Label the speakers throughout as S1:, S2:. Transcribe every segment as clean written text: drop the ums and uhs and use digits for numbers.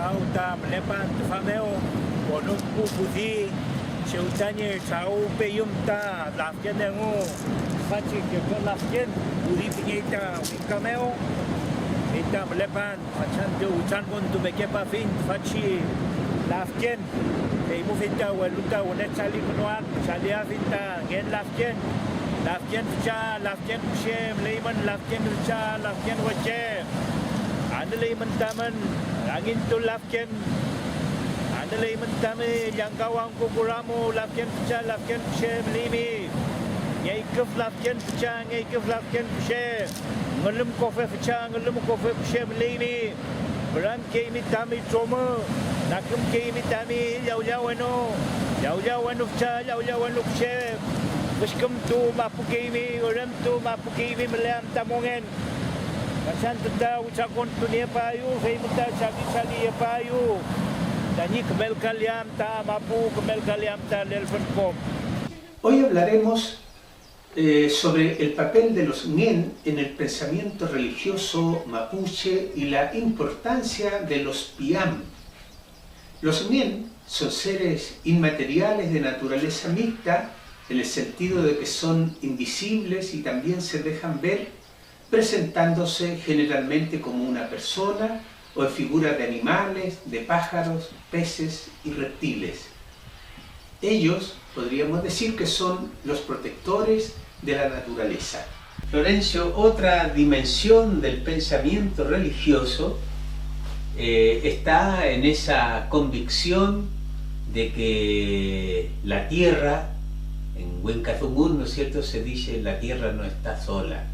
S1: chau ta mlepan tu fameo bonum puputi cheutanye chau peyum ta lafken dengu fachi ke kon lafken uri pinita wikameo ita mlepan fachan de uchan kon tu mekepa fin fachi lafken e mu finta waluta wonet chali kunwan chali afinta gen lafken lafken shem leiman lafken cha lafken wache andalay mentaman angin tu lafken andalay mentame yang kawang kukuramu lafken cha lafken shem limi ngay kef lafken cha ngay kef lafken shem ngelum kofe cha ngelum kofe shem limi beran ke mitami troma nakum ke mitami yau wanu cha yau wanu shem Buskum tu mapukimi, orang tu mapukimi meliam tamongen. Macam tu tahu cakon tu ni payu, saya minta cari payu. Dan ni kemel kaliam ta mapu, kemel kaliam ta nelfonkom.
S2: Hoy hablaremos sobre el papel de los Ngen en el pensamiento religioso mapuche y la importancia de los Piam. Los Ngen son seres inmateriales de naturaleza mixta, en el sentido de que son invisibles y también se dejan ver, presentándose generalmente como una persona o en figuras de animales, de pájaros, peces y reptiles. Ellos podríamos decir que son los protectores de la naturaleza. Florencio, otra dimensión del pensamiento religioso está en esa convicción de que la tierra, en Huencazungún, ¿no es cierto?, se dice la tierra no está sola.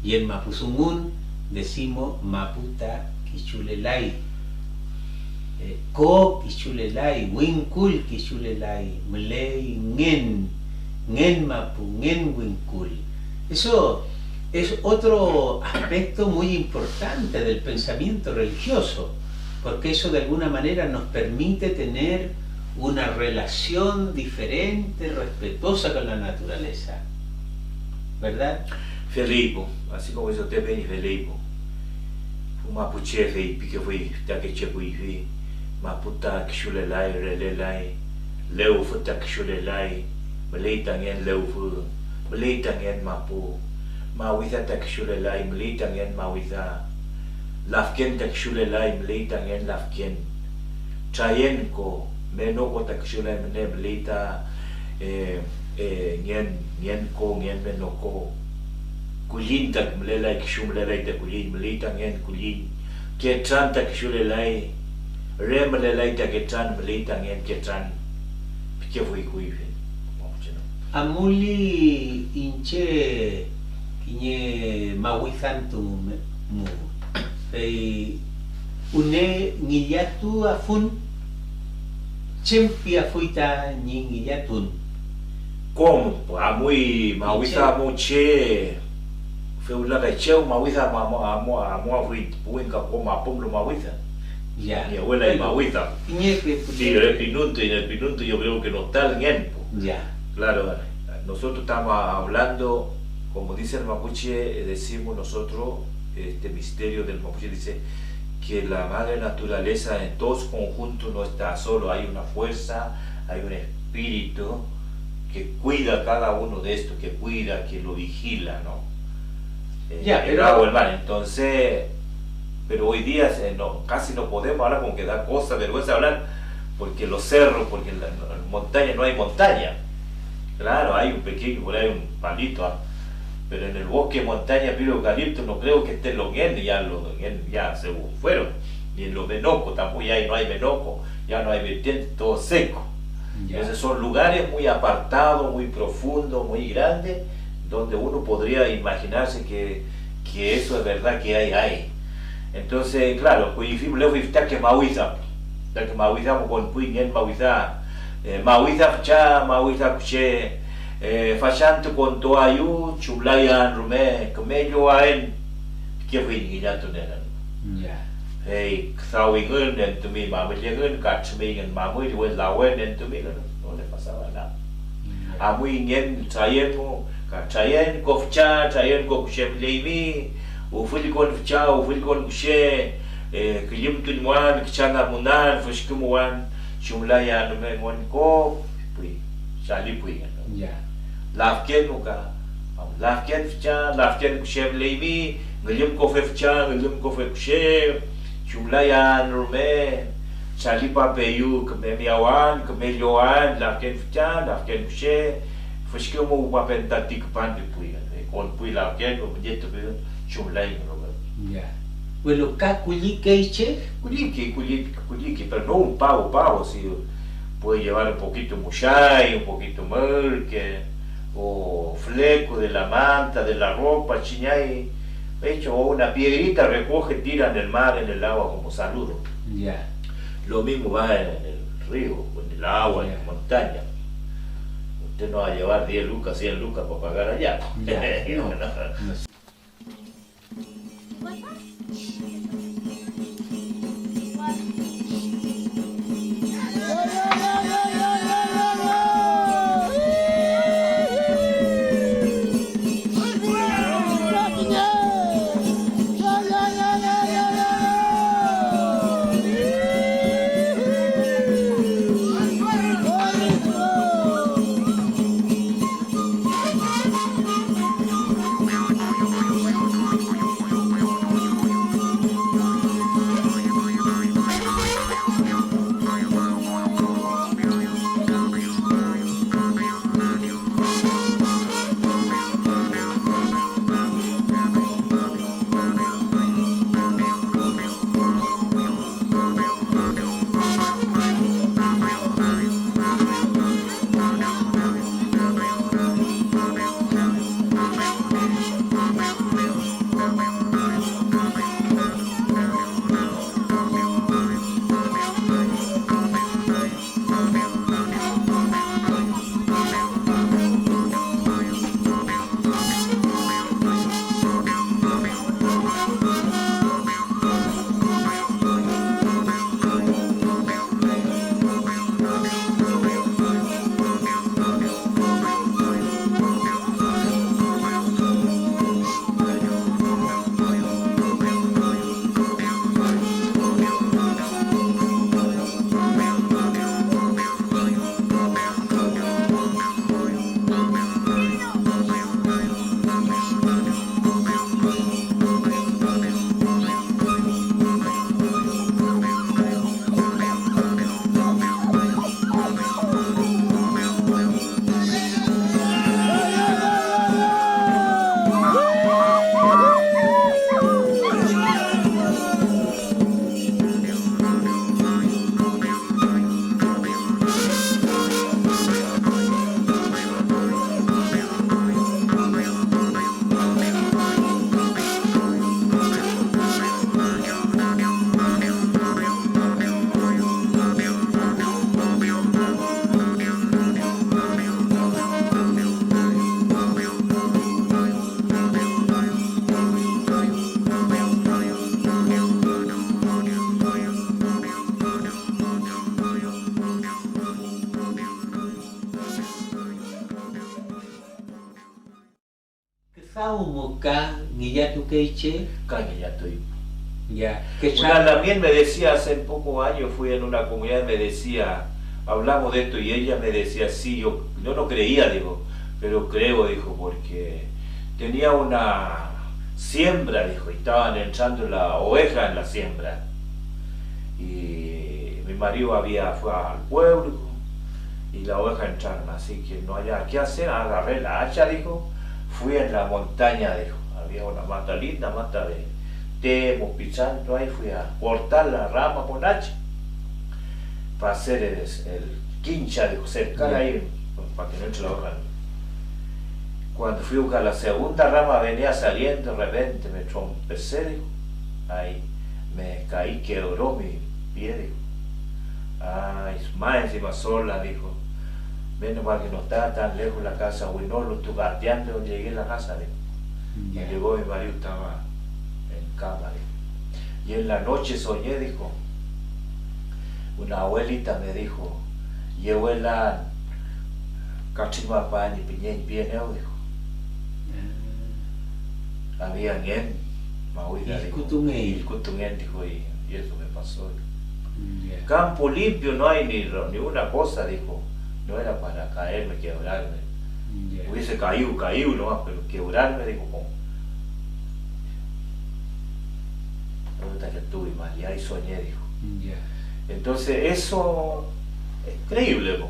S2: Y en Mapuzungún decimos Maputa Kichulelay. Ko Kichulelay, Winkul Kichulelay, Mley Ngen Mapu, Ngen Winkul. Eso es otro aspecto muy importante del pensamiento religioso, porque eso de alguna manera nos permite tener una relación diferente, respetuosa con la naturaleza, ¿verdad?
S3: Felipo, así como eso te ven Felipo. Mapuche fei que fui takeche fui Maputa kshulelai relelai leu futa kshulelai mleitangen leu fu mleitangen mapu mawitha takshulelai mleitangen mawitha lafken takshulelai mleitangen lafken chayenko menoko takshulelai mleita ngen ko ngen menoko kulin tak mlelai kshumlelai tak kulin mleita ngen kulin ketran takshulelai re mlelai tak ketran mleita ngen ketran pikevui kuiven
S2: Amuli inche kinye mawithantu mu pei une ngiyatu afun chempia fuita ngiyatun
S3: como amui mawitha moche feula da cheu mawitha amo fuit puenka como apomlo mawitha
S2: ya
S3: mi abuela y mawitha
S2: kinye
S3: sí el pinunto yo creo que no está en él
S2: ya.
S3: Claro, nosotros estamos hablando, como dice el mapuche, decimos nosotros, este misterio del mapuche dice que la madre naturaleza en todos conjuntos no está solo, hay una fuerza, hay un espíritu que cuida cada uno de estos, que cuida, que lo vigila, ¿no?
S2: Ya, pero
S3: entonces, pero hoy día casi no podemos hablar, como que da cosa, vergüenza hablar, porque los cerros, porque en la montaña no hay montaña. Claro, hay un pequeño, por ahí un palito, pero en el bosque, montaña, pino, eucalipto, no creo que estén los Ngen, ya se fueron, ni en los menocos, tampoco ya no hay menoco, ya no hay vertiente, todo seco.
S2: Ya.
S3: Entonces son lugares muy apartados, muy profundos, muy grandes, donde uno podría imaginarse que eso es verdad que hay. Entonces, claro, pues que Mawiza con Puingen Mawiza. Mawitha cha mawitha che fachanto con toayu chulayan rume kemejo aen que fui ya tonera
S2: ya
S3: hey thawi ngun den to me ma me ngun ka chme ngun ma mu wen la wen den to me no le pasaba nada a muy ngen trayen mo ka trayen ko fcha trayen ko che levi o fui con fcha o fui con che que yum tuñuan, que changa munan, pues como wan, chumlaya no me mon ko, pues, sali pues.
S2: Ya.
S3: Lafken muka, lafken fcha, lafken kushem leimi, ngelium kofe fcha, ngelium kofe kushem, chumlaya no me, sali pa peyu, que me miawan, que me yoan, lafken fcha, lafken kushem, pues como pa pentatik pan de pues, con pues lafken, como jeto pues, chumlaya no.
S2: Ya. Bueno, ¿qué culique?
S3: Culique, pero no un pavo, si puede llevar un poquito mushay, un poquito merque, o fleco de la manta, de la ropa, chiñay, hecho, o una piedrita recoge, tira en el mar, en el agua como saludo.
S2: Ya.
S3: Lo mismo va en el río, en el agua, en la montaña. Usted no va a llevar 10 lucas, 100 lucas para pagar allá.
S2: Ya. No. Muka, Guillatu Keiche. Ya.
S3: Una también me decía hace pocos años, fui en una comunidad y me decía, hablamos de esto y ella me decía, sí, yo no creía, digo, pero creo, dijo, porque tenía una siembra, dijo, y estaban entrando la oveja en la siembra. Y mi marido fue al pueblo y la oveja entraron, así que no había qué hacer, agarré la hacha, dijo, fui en la montaña, dijo, había una mata linda, mata de temo, pichando, ahí fui a cortar la rama con hacha para hacer el quincha, dijo, cercar ahí, para que no entre la oveja. Cuando fui a buscar la segunda rama, venía saliendo, de repente me trompecé, dijo, ahí me caí, quebró mi pie, dijo, ay, más encima sola, dijo, menos mal que no estaba tan lejos la casa, güey, no lo estuve gateando, llegué a la casa, dijo, y llegó mi marido, estaba en cama, dijo, y en la noche soñé, dijo, una abuelita me dijo, llevo la cachimapán y piñé y pieneo, dijo, había alguien, Mahuida, dijo, dijo, y eso me pasó. Campo limpio, no hay ni una cosa, dijo. No era para caerme, quebrarme. Hubiese caído nomás, pero quebrarme, dijo, ¿cómo? Ahorita que estuve mal, y ahí soñé, dijo. Entonces eso es creíble, ¿no?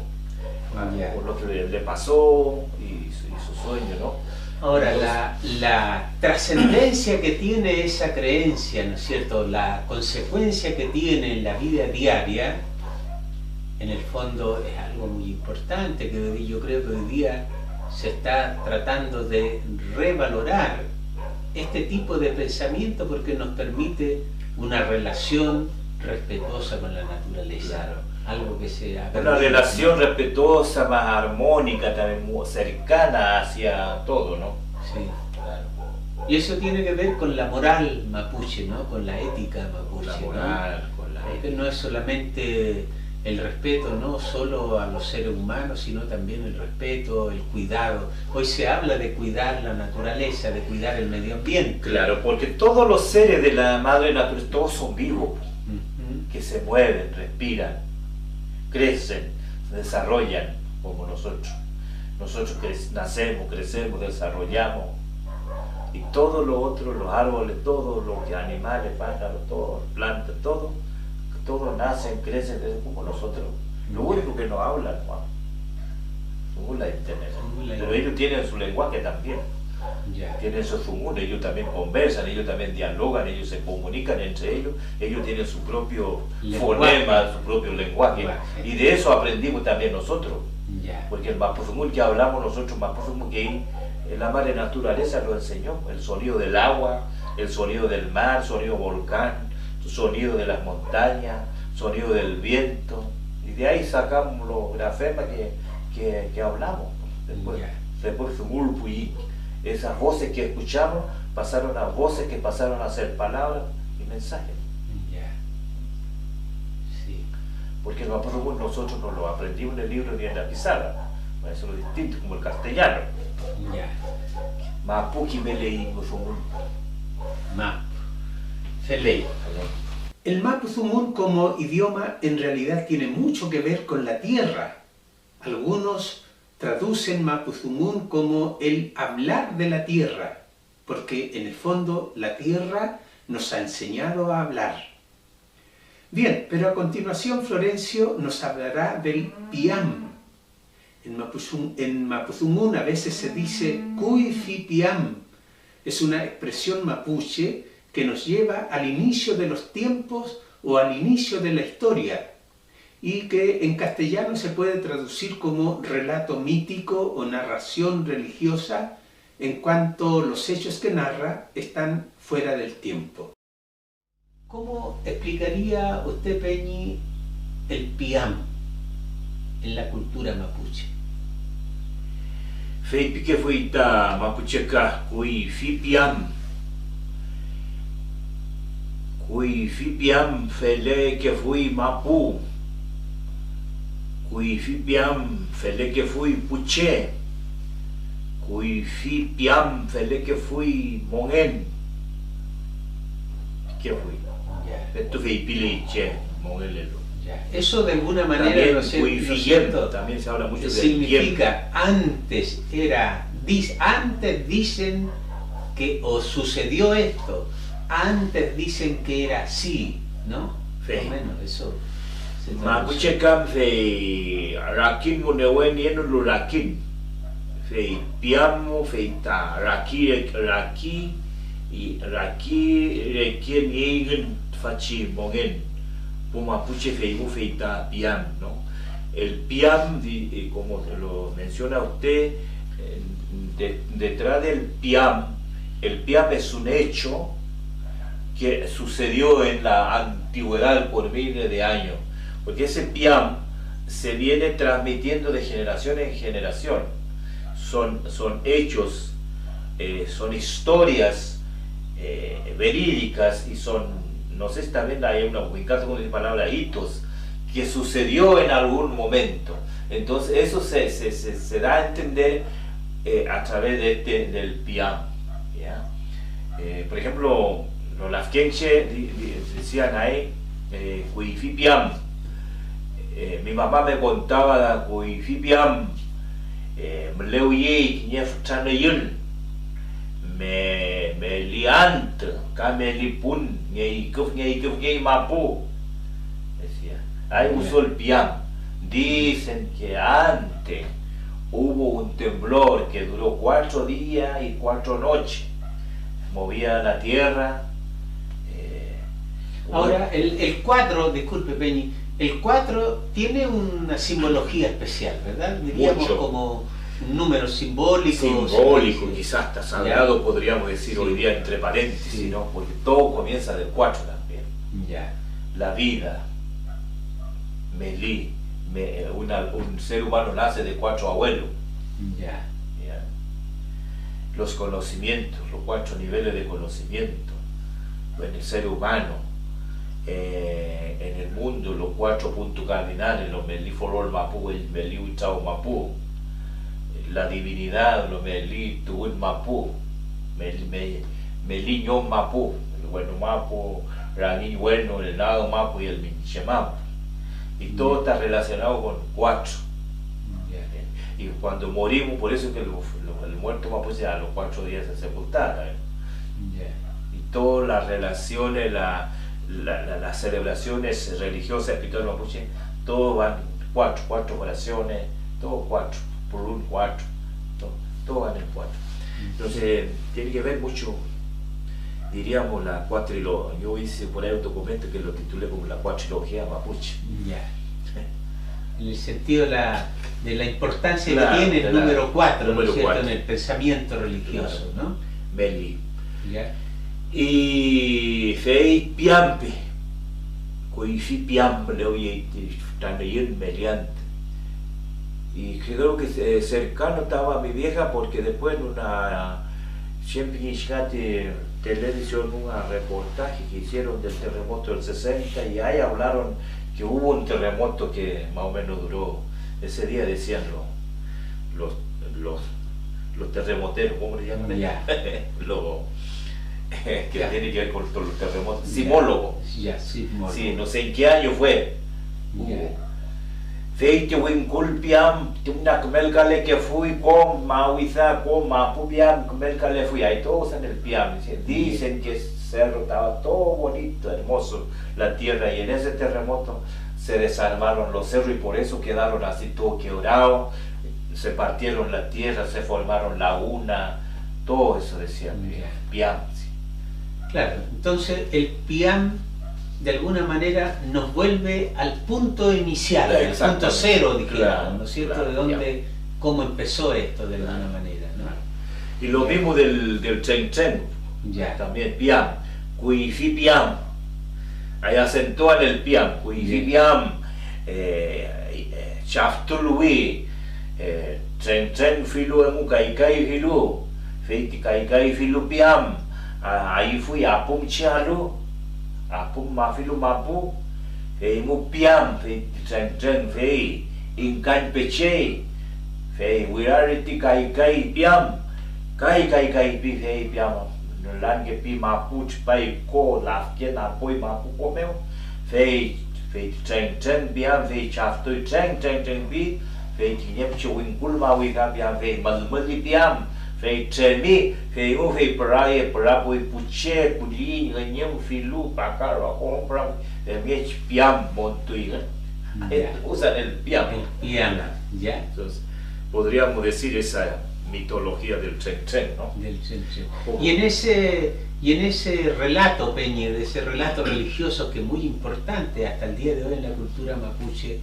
S3: Por lo que le pasó y su sueño, ¿no?
S2: Ahora, la trascendencia que tiene esa creencia, ¿no es cierto? La consecuencia que tiene en la vida diaria, en el fondo es algo muy importante que yo creo que hoy día se está tratando de revalorar este tipo de pensamiento porque nos permite una relación respetuosa con la naturaleza.
S3: Claro.
S2: Algo que sea
S3: una relación respetuosa, más armónica, también muy cercana hacia todo, ¿no?
S2: Sí, claro. Y eso tiene que ver con la moral mapuche, ¿no? Con la ética mapuche,
S3: la moral,
S2: ¿no?
S3: con la
S2: Porque
S3: ética.
S2: no es solamente el respeto, no solo a los seres humanos, sino también el respeto, el cuidado. Hoy se habla de cuidar la naturaleza, de cuidar el medio ambiente.
S3: Claro, porque todos los seres de la madre naturaleza, todos son vivos, que se mueven, respiran, crecen, se desarrollan como nosotros. Nosotros nacemos, crecemos, desarrollamos. Y todo lo otro, los árboles, todos los animales, pájaros, todos, plantas, todos nacen, crecen como nosotros. Lo único que nos hablan, ¿no? Según la internet. Pero ellos tienen su lenguaje también. Tienen su mundo, ellos también conversan, ellos también dialogan, ellos se comunican entre ellos tienen su propio fonema, su propio lenguaje. Y de eso aprendimos también nosotros. Porque el Mapuzungún que hablamos nosotros, Mapuzungún que la madre naturaleza lo enseñó, el sonido del agua, el sonido del mar, sonido volcán, sonido de las montañas, sonido del viento, y de ahí sacamos los grafemas que hablamos. Después y esas voces que escuchamos pasaron a voces que pasaron a ser palabras y mensajes.
S2: Sí.
S3: Porque el Mapuzungún nosotros no lo aprendimos en el libro ni en la pizarra, eso es lo distinto, como el castellano. Mapuki Melei Muzungún.
S2: Felei. El Mapuzungún como idioma en realidad tiene mucho que ver con la tierra. Algunos traducen Mapuzungún como el hablar de la tierra, porque en el fondo la tierra nos ha enseñado a hablar. Bien, pero a continuación Florencio nos hablará del piam. En Mapuzungún a veces se dice Cuy fi piam. Es una expresión mapuche que nos lleva al inicio de los tiempos o al inicio de la historia y que en castellano se puede traducir como relato mítico o narración religiosa en cuanto los hechos que narra están fuera del tiempo. ¿Cómo explicaría usted, Peñi, el piam en la cultura mapuche?
S3: Fei pique fuita mapucheca kui fi piam. Kui fi piam fele que fui mapu. Kui fi piam fele que fui puche. Kui fi piam fele que fui mongen. ¿Qué fui? Esto fue Piliche, Mongelelo.
S2: Eso de alguna manera
S3: también,
S2: ¿no es cierto?
S3: También se habla mucho de
S2: significa antes era, antes dicen que o sucedió esto, antes dicen que era así, ¿no?
S3: Fe.
S2: Bueno, eso.
S3: Mapuche cam fe rakin gunewen yeno lo rakin. Fe piamo fe ta raki y raki requien yegen fachi mongen. Mapuche feibu feita piam, ¿no? El piam, como lo menciona usted, detrás del piam, el piam es un hecho que sucedió en la antigüedad por miles de años, porque ese piam se viene transmitiendo de generación en generación. Son hechos, son historias verídicas y son, no sé si también hay una palabra hitos, que sucedió en algún momento. Entonces eso se da a entender a través del piam. ¿Ya? Por ejemplo, los lafkenche decían ahí, Cuifipiam. Mi mamá me contaba Cuifipiam, Mleuye, Ñef Chaneyul, me liant, Camelipun, Ñeikuf, Mapu. Decía, ahí usó el piam. Dicen que antes hubo un temblor que duró 4 días y 4 noches. Movía la tierra.
S2: Ahora, el 4, disculpe Peñi, el 4 tiene una simbología especial, ¿verdad? Diríamos
S3: Mucho.
S2: como un número simbólico.
S3: Simbólico,
S2: sí.
S3: quizás hasta sagrado,
S2: Ya.
S3: podríamos decir
S2: Sí.
S3: hoy día entre paréntesis,
S2: Sí.
S3: ¿no? Porque todo comienza del 4 también.
S2: Ya.
S3: La vida, un ser humano nace de 4 abuelos.
S2: Ya.
S3: ¿Ya? Los conocimientos, los 4 niveles de conocimiento en el ser humano, en el mundo, los 4 puntos cardinales, los Meli Forol Mapu, el Meli Uchao Mapu, la divinidad, los Meli Tuun Mapu, Meli Ñom Mapu, el bueno Mapu, Rani bueno, el Nado Mapu y el Minche Mapu. Y todo está relacionado con 4.
S2: Ya.
S3: Y cuando morimos, por eso es que el muerto mapuche a los 4 días se sepultara.
S2: Ya.
S3: Y todas las relaciones, las celebraciones religiosas espirituales mapuche, todos van 4 oraciones, todo 4, por un 4, todo van en 4. Entonces, tiene que ver mucho, diríamos, la cuatrilogía. Yo hice por ahí un documento que lo titulé como la cuatrilogía mapuche.
S2: Ya. En el sentido de la importancia
S3: Claro,
S2: que tiene
S3: de
S2: el
S3: la-
S2: número 4, ¿no es
S3: número
S2: cierto?,
S3: 4.
S2: en el pensamiento religioso, ¿no?
S3: Meli.
S2: Ya.
S3: Y fei piampe, cuifi piampe le oye también meliante. Y creo que cercano estaba a mi vieja porque después en una siempre televisión un reportaje que hicieron del terremoto del 60 y ahí hablaron que hubo un terremoto que más o menos duró, ese día decían los terremoteros, ¿cómo le llaman?
S2: Ya.
S3: Que
S2: Ya.
S3: tiene que ver con todos los terremotos, simólogo.
S2: Ya, sí, mono.
S3: Sí, no sé en qué año fue.
S2: Ya.
S3: Feite winculpiam, timnak melcale que fui con mauiza, con mapupiam, melcale fui, ahí todos en el piam. Dicen que ese cerro estaba todo bonito, hermoso, la tierra, y en ese terremoto se desarmaron los cerros y por eso quedaron así todo quebrados, se partieron la tierra, se formaron lagunas, todo eso decían,
S2: Ya.
S3: piam. Sí.
S2: Claro, entonces el piam de alguna manera nos vuelve al punto inicial, al punto
S3: Exactamente.
S2: cero, dijéramos,
S3: Claro,
S2: ¿no es cierto?
S3: claro,
S2: de dónde, cómo empezó esto de alguna manera, ¿no?
S3: Y lo mismo del Chen Chen,
S2: Ya.
S3: también piam, cuifi piam, ahí acentúan el piam, cuifi piam, chaftului, Chen Chen filu emu kaikai filu, feiti kaikai filu piam, ahí fui apum chialu, apum mafilu mapu, mu piam, feiti Chen Chen fei, inkan peche, fei wirariti kaikai piam, kai pi fei piam, lange pi mapuch pai ko lafken apoi mapu komeu, fei Chen piam, fei chaftui Chen pi, fei tinyem chiwinkul mawikan piam, fei malmali piam, fei tremi, fei parapui puche, kuli, nganyem filu, pakaro, akong pra, miech piam montui,
S2: Ya.
S3: usan el piam.
S2: El piam, ya.
S3: Entonces, podríamos decir esa mitología del Chen Chen, ¿no?
S2: Del Chen Chen. Y en ese relato, Peñe, de ese relato religioso que es muy importante hasta el día de hoy en la cultura mapuche,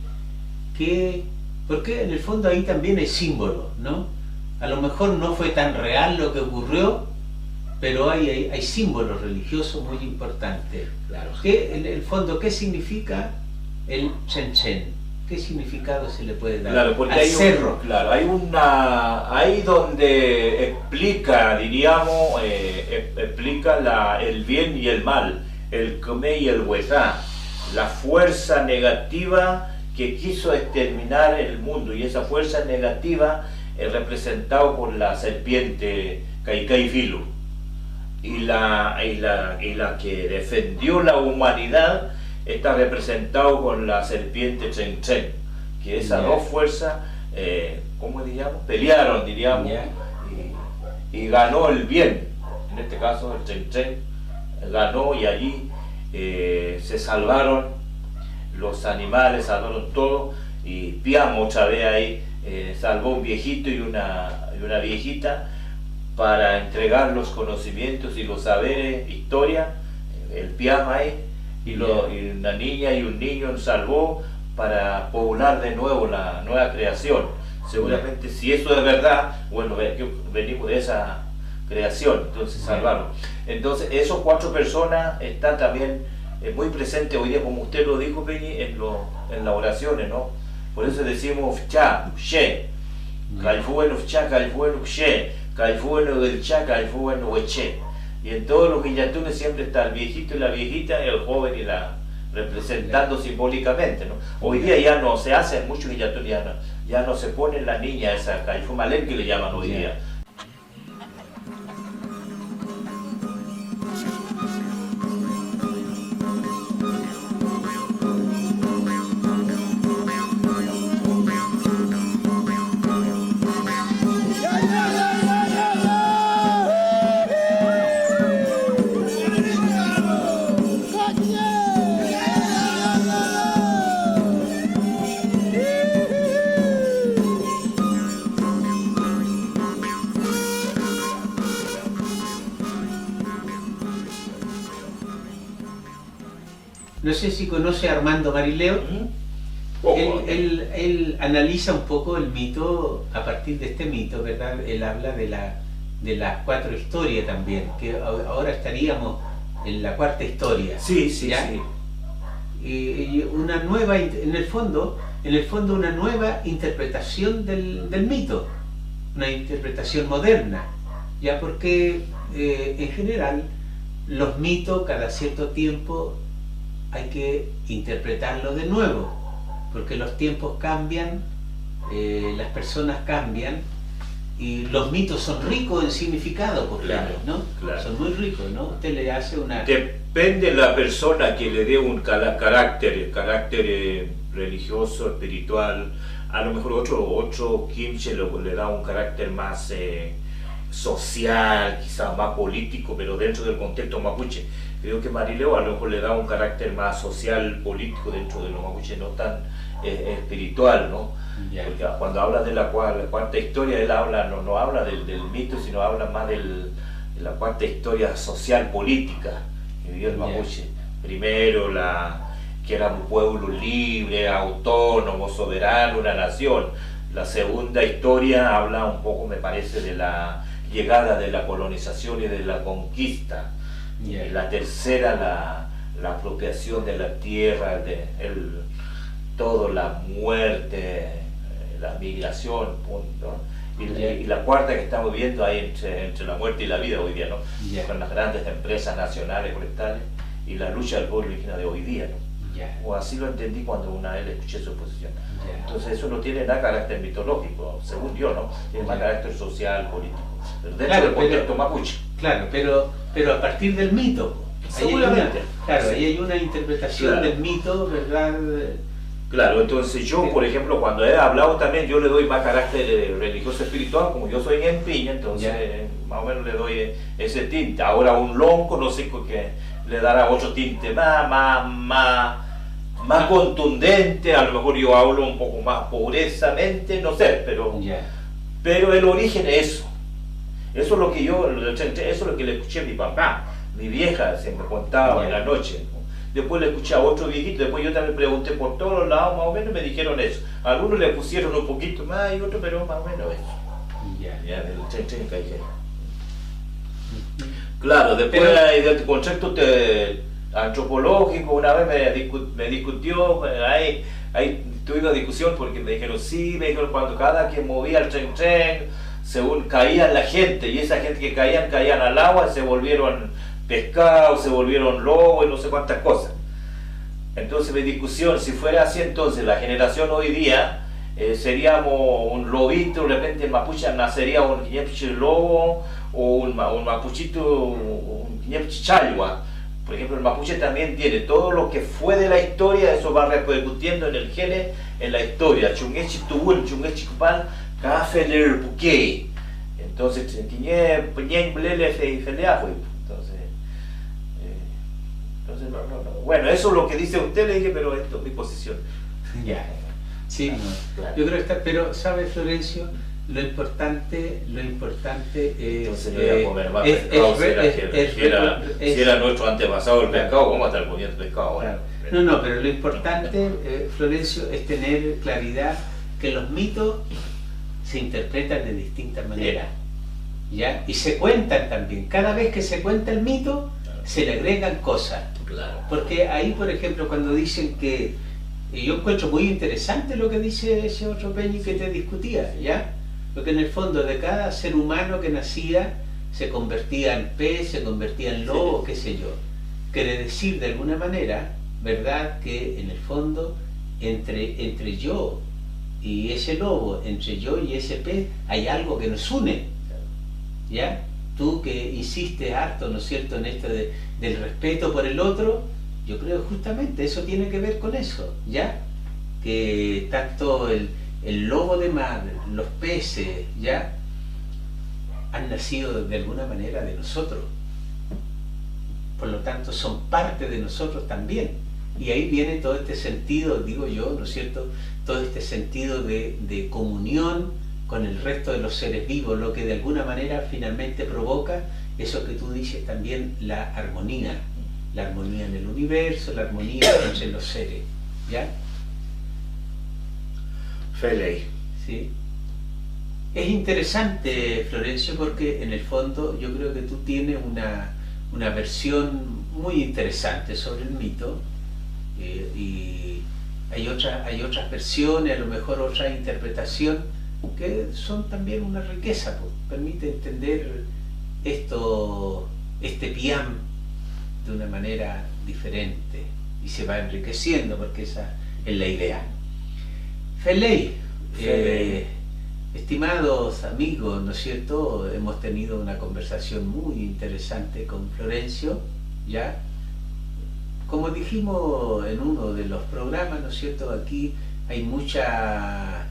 S2: porque en el fondo ahí también hay símbolos, ¿no? A lo mejor no fue tan real lo que ocurrió, pero hay símbolos religiosos muy importantes.
S3: Claro.
S2: En el fondo, ¿qué significa el Chen Chen? ¿Qué significado se le puede dar
S3: Claro, porque
S2: al
S3: hay
S2: cerro?
S3: claro, ahí donde explica, diríamos, explica el bien y el mal, el Khmer y el Huezá, la fuerza negativa que quiso exterminar el mundo, y esa fuerza negativa es representado por la serpiente Kaikai Filu. y la que defendió la humanidad está representado con la serpiente Chen Chen, que esas dos fuerzas, ¿cómo diríamos? Pelearon, diríamos, y ganó el bien. En este caso el Chen Chen ganó, y allí se salvaron los animales, salvaron todo, y Piam otra vez ahí salvó un viejito y una viejita para entregar los conocimientos y los saberes, historia, el Piam ahí, y una niña y un niño salvó para poblar de nuevo la nueva creación. Seguramente si eso es verdad, bueno, venimos de esa creación, entonces salvaron. Entonces esos 4 personas están también muy presentes hoy día, como usted lo dijo, Peñi, en las oraciones, ¿no? Por eso decimos Ufcha, Ufche, Calfuen Ufcha, Calfuen Ufche, Calfuen Udelcha, Calfuen Ueche. Y en todos los guillatunes siempre está el viejito y la viejita, el joven y la representando simbólicamente, ¿no? Hoy día ya no se hacen muchos guillatunes, ya no se pone la niña esa Calfuen Malén que le llaman hoy día.
S2: No sé si conoce a Armando Marileo. Él analiza un poco el mito a partir de este mito, ¿verdad? Él habla de las 4 historias también, que ahora estaríamos en la 4ª historia.
S3: Sí, sí,
S2: ¿ya?
S3: sí.
S2: Y una nueva, en el fondo una nueva interpretación del mito, una interpretación moderna, ya, porque en general los mitos cada cierto tiempo hay que interpretarlo de nuevo, porque los tiempos cambian, las personas cambian, y los mitos son ricos en significado, por
S3: Claro,
S2: ¿no?
S3: claro.
S2: Son muy ricos, ¿no? Usted le hace una...
S3: Depende de la persona que le dé un carácter religioso, espiritual. A lo mejor otro kimche le da un carácter más social, quizás más político, pero dentro del contexto mapuche. Creo que Marileo a lo mejor le da un carácter más social, político dentro de los mapuche, no tan espiritual, ¿no?
S2: Ya.
S3: Porque cuando habla de la 4ª historia, él no habla del mito, sino habla más de la 4ª historia social política que vivió el mapuche. Primero, que era un pueblo libre, autónomo, soberano, una nación. La segunda historia habla un poco, me parece, de la llegada de la colonización y de la conquista.
S2: Yeah.
S3: Y la tercera, la apropiación de la tierra, todo, la muerte, la migración, punto. Y la 4ª que estamos viendo ahí entre la muerte y la vida hoy día, ¿no?
S2: Yeah.
S3: Con las grandes empresas nacionales, forestales, y la lucha del pueblo indígena de hoy día, ¿no?
S2: Yeah.
S3: O así lo entendí cuando una vez escuché su exposición.
S2: Yeah.
S3: Entonces eso no tiene nada carácter mitológico, según yo, ¿no? Tiene más carácter social, político. Pero dentro
S2: Claro,
S3: del contexto mapuche.
S2: Claro, pero a partir del mito.
S3: Seguramente.
S2: Claro, ahí hay una interpretación
S3: Claro.
S2: del mito, ¿verdad?
S3: Claro, entonces yo,
S2: Sí.
S3: por ejemplo, cuando he hablado también, yo le doy más carácter religioso espiritual, como yo soy en Piña, entonces más o menos le doy ese tinte. Ahora un lonco, no sé, que le dará otro tinte más contundente, a lo mejor yo hablo un poco más pobrezamente, no sé, pero el origen es eso. Eso es lo que eso es lo que le escuché a mi papá, mi vieja se me contaba en la noche, ¿no? Después le escuché a otro viejito, después yo también pregunté por todos los lados, más o menos me dijeron eso. Algunos le pusieron un poquito más y otros, pero más o menos eso. Ya, del Chen Chen callejero. Claro, después del concepto antropológico, una vez me discutió, ahí tuvimos discusión porque me dijeron cuando cada quien movía el Chen Chen, según caían la gente, y esa gente que caían al agua y se volvieron pescados, se volvieron lobos y no sé cuántas cosas. Entonces mi discusión, si fuera así, entonces la generación hoy día seríamos un lobito, de repente el mapuche nacería un quiñepche lobo, o un mapuchito, un quiñepche chalwa. Por ejemplo, el mapuche también tiene todo lo que fue de la historia, eso va repercutiendo en el gene, en la historia. Chungechi tuul, chungechi kupal, kafeler pukei. Entonces, entonces, bueno, eso es lo que dice usted, le dije, pero esto es mi posición.
S2: Ya, sí,
S3: Claro.
S2: yo creo que está, pero ¿sabe, Florencio? Lo importante es...
S3: Entonces no iba a comer más pescado, si era nuestro antepasado el pescado, ¿cómo va a estar comiendo pescado ahora?
S2: Claro. No, pero lo importante, Florencio, es tener claridad que los mitos se interpretan de distintas maneras, ¿ya? Y se cuentan también. Cada vez que se cuenta el mito, se le agregan cosas.
S3: Claro.
S2: Porque ahí, por ejemplo, cuando dicen que... Y yo encuentro muy interesante lo que dice ese otro Peñi que te discutía, ¿ya? Porque en el fondo de cada ser humano que nacía se convertía en pez, se convertía en lobo, qué sé yo. Quiere decir de alguna manera, ¿verdad? Que en el fondo entre yo y ese lobo, entre yo y ese pez, hay algo que nos une, ¿ya? Tú que insistes harto, ¿no es cierto?, en esto del respeto por el otro, yo creo que justamente eso tiene que ver con eso, ¿ya? Que tanto el lobo de mar, los peces, ¿ya? Han nacido de alguna manera de nosotros. Por lo tanto, son parte de nosotros también. Y ahí viene todo este sentido, digo yo, ¿no es cierto?, todo este sentido de comunión con el resto de los seres vivos, lo que de alguna manera finalmente provoca eso que tú dices también, la armonía en el universo, la armonía entre los seres, ¿ya?
S3: Feley.
S2: ¿Sí? Es interesante, Florencio, porque en el fondo yo creo que tú tienes una versión muy interesante sobre el mito, y hay otras versiones, a lo mejor otra interpretación, que son también una riqueza, pues, permite entender este piam de una manera diferente y se va enriqueciendo, porque esa es la idea. Feley, estimados amigos, ¿no es cierto?, hemos tenido una conversación muy interesante con Florencio, ¿ya? Como dijimos en uno de los programas, ¿no es cierto?, aquí hay mucha...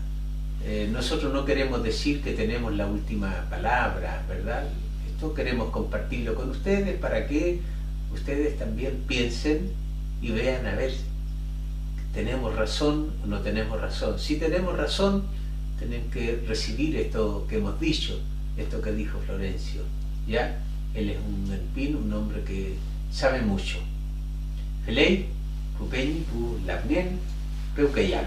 S2: nosotros no queremos decir que tenemos la última palabra, ¿verdad? Esto queremos compartirlo con ustedes para que ustedes también piensen y vean a ver, ¿tenemos razón o no tenemos razón? Si tenemos razón, tenemos que recibir esto que hemos dicho, esto que dijo Florencio, ¿ya? Él es un alpino, un hombre que sabe mucho. Feley, Pupeñi, Pu Labnien, Peucayal.